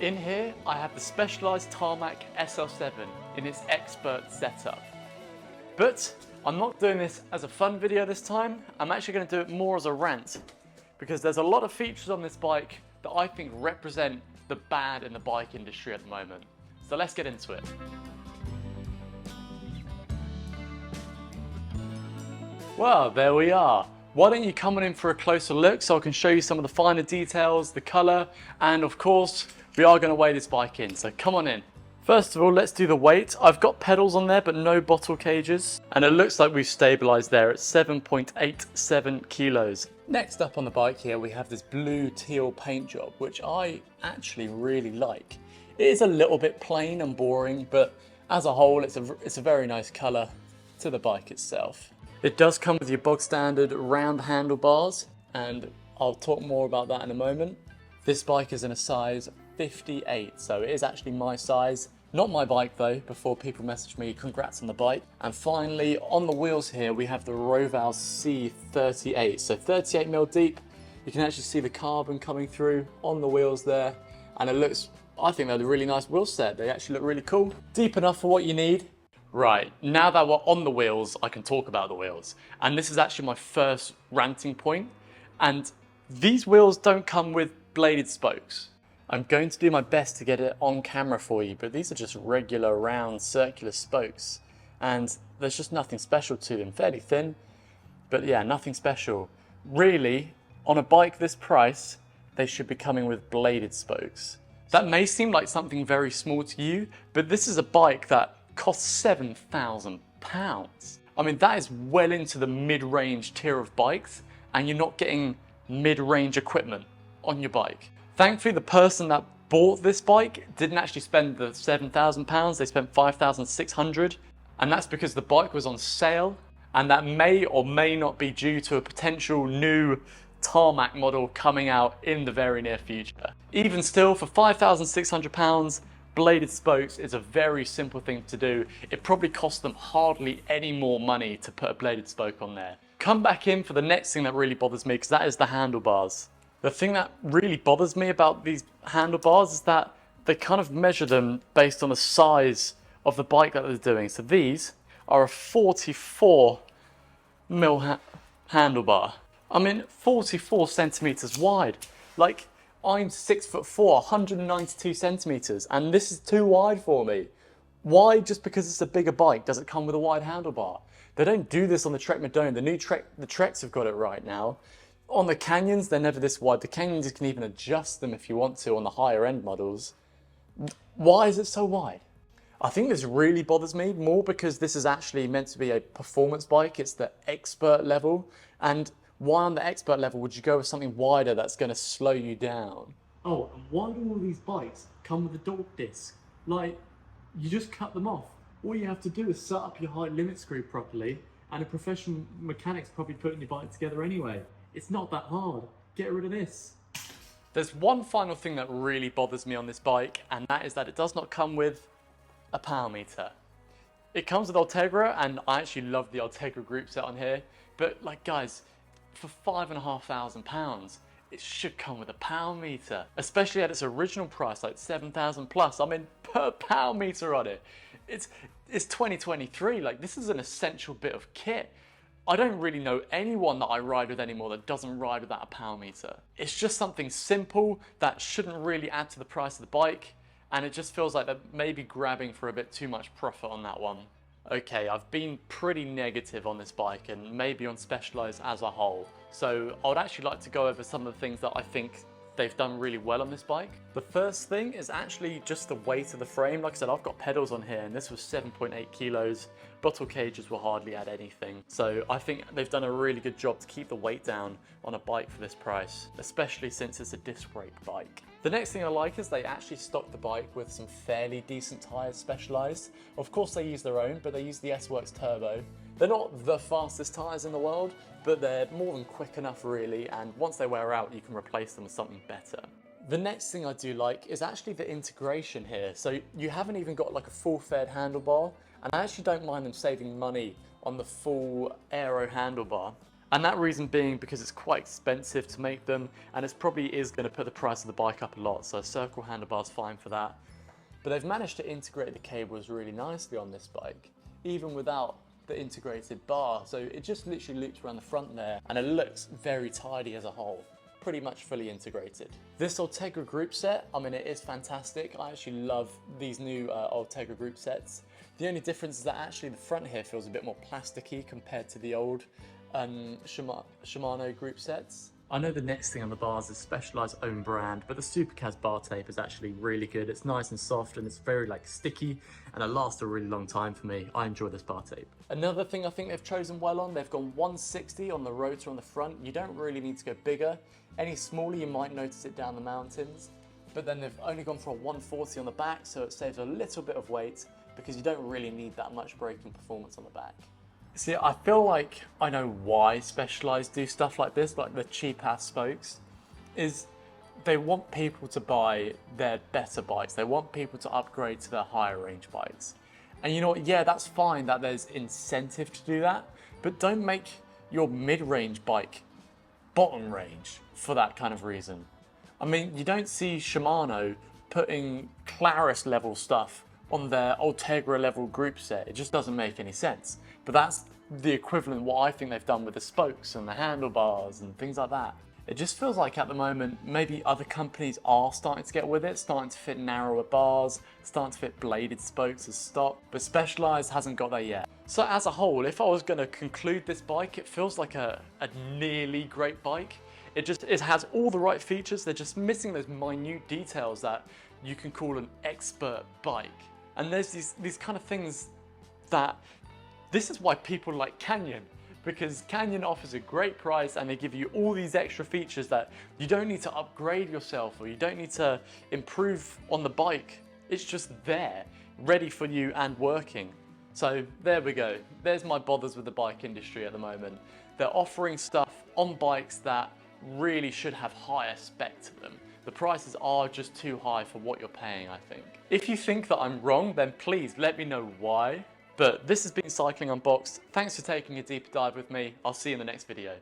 In here, I have the Specialized Tarmac SL7 in its Expert setup. But I'm not doing this as a fun video this time, I'm actually going to do it more as a rant, because there's a lot of features on this bike that I think represent the bad in the bike industry at the moment. So let's get into it. Well, there we are. Why don't you come on in for a closer look so I can show you some of the finer details, the colour, and of course, we are going to weigh this bike in, so come on in. First of all, let's do the weight. I've got pedals on there, but no bottle cages. And it looks like we've stabilised there at 7.87 kilos. Next up on the bike here, we have this blue teal paint job, which I actually really like. It is a little bit plain and boring, but as a whole, it's a very nice colour to the bike itself. It does come with your bog standard round handlebars, and I'll talk more about that in a moment. This bike is in a size 58, so it is actually my size. Not my bike though, before people message me, congrats on the bike. And finally, on the wheels here, we have the Roval C38. So 38mm deep, you can actually see the carbon coming through on the wheels there. And it looks, I think they're a really nice wheel set. They actually look really cool. Deep enough for what you need. Right, now that we're on the wheels, I can talk about the wheels. And this is actually my first ranting point. And these wheels don't come with bladed spokes. I'm going to do my best to get it on camera for you, but these are just regular round circular spokes. And there's just nothing special to them. Fairly thin, but yeah, nothing special. Really, on a bike this price, they should be coming with bladed spokes. That may seem like something very small to you, but this is a bike that costs £7,000. I mean, that is well into the mid-range tier of bikes, and you're not getting mid-range equipment on your bike. Thankfully, the person that bought this bike didn't actually spend the £7,000, they spent £5,600, and that's because the bike was on sale, and that may or may not be due to a potential new tarmac model coming out in the very near future. Even still, for £5,600, bladed spokes is a very simple thing to do. It probably costs them hardly any more money to put a bladed spoke on there. Come back in for the next thing that really bothers me, because that is the handlebars. The thing that really bothers me about these handlebars is that they kind of measure them based on the size of the bike that they're doing. So these are a 44mm handlebar. I mean, 44 centimeters wide. Like, I'm 6'4", 192 centimeters, and this is too wide for me. Why, just because it's a bigger bike, does it come with a wide handlebar? They don't do this on the Trek Madone. The Treks have got it right now. On the Canyons, they're never this wide. The Canyons, you can even adjust them if you want to on the higher end models. Why is it so wide? I think this really bothers me more because this is actually meant to be a performance bike. It's the expert level. And why on the expert level would you go with something wider that's going to slow you down? Oh, and why do all these bikes come with a door disc? Like, you just cut them off. All you have to do is set up your height limit screw properly, and a professional mechanic's probably putting your bike together anyway. It's not that hard. Get rid of this. There's one final thing that really bothers me on this bike, and that is that it does not come with a power meter. It comes with Ultegra, and I actually love the Ultegra group set on here, but like guys, for £5,500, it should come with a power meter, especially at its original price, like 7,000 plus. I mean, per power meter on it. It's 2023, like this is an essential bit of kit. I don't really know anyone that I ride with anymore that doesn't ride without a power meter. It's just something simple that shouldn't really add to the price of the bike, and it just feels like they're maybe grabbing for a bit too much profit on that one. Okay, I've been pretty negative on this bike and maybe on Specialized as a whole, so I would actually like to go over some of the things that I think they've done really well on this bike. The first thing is actually just the weight of the frame. Like I said, I've got pedals on here and this was 7.8 kilos. Bottle cages will hardly add anything. So I think they've done a really good job to keep the weight down on a bike for this price, especially since it's a disc brake bike. The next thing I like is they actually stock the bike with some fairly decent tyres Specialized. Of course they use their own, but they use the S-Works Turbo. They're not the fastest tyres in the world, but they're more than quick enough really, and once they wear out, you can replace them with something better. The next thing I do like is actually the integration here. So you haven't even got like a full-fed handlebar, and I actually don't mind them saving money on the full aero handlebar. And that reason being because it's quite expensive to make them, and it probably is going to put the price of the bike up a lot, so circle handlebars fine for that. But they've managed to integrate the cables really nicely on this bike, even without the integrated bar. So it just literally loops around the front there, and it looks very tidy as a whole. Pretty much fully integrated. This Ultegra group set, I mean, it is fantastic. I actually love these new Ultegra group sets. The only difference is that actually the front here feels a bit more plasticky compared to the old Shimano group sets. I know the next thing on the bars is Specialized own brand, but the Supercaz bar tape is actually really good. It's nice and soft and it's very like sticky, and it lasts a really long time for me. I enjoy this bar tape. Another thing I think they've chosen well on, they've gone 160 on the rotor on the front. You don't really need to go bigger. Any smaller you might notice it down the mountains, but then they've only gone for a 140 on the back, so it saves a little bit of weight because you don't really need that much braking performance on the back. See, I feel like I know why Specialized do stuff like this, like the cheap ass spokes, is they want people to buy their better bikes. They want people to upgrade to their higher range bikes. And you know what, yeah, that's fine that there's incentive to do that, but don't make your mid-range bike bottom range for that kind of reason. I mean, you don't see Shimano putting Claris level stuff on their Ultegra level group set. It just doesn't make any sense. But that's the equivalent of what I think they've done with the spokes and the handlebars and things like that. It just feels like at the moment, maybe other companies are starting to get with it, starting to fit narrower bars, starting to fit bladed spokes as stock, but Specialized hasn't got there yet. So as a whole, if I was going to conclude this bike, it feels like a nearly great bike. It has all the right features, they're just missing those minute details that you can call an expert bike. And there's these kind of things that, this is why people like Canyon, because Canyon offers a great price and they give you all these extra features that you don't need to upgrade yourself or you don't need to improve on the bike. It's just there, ready for you and working. So there we go. There's my bothers with the bike industry at the moment. They're offering stuff on bikes that really should have higher spec to them. The prices are just too high for what you're paying, I think. If you think that I'm wrong, then please let me know why. But this has been Cycling Unboxed. Thanks for taking a deeper dive with me. I'll see you in the next video.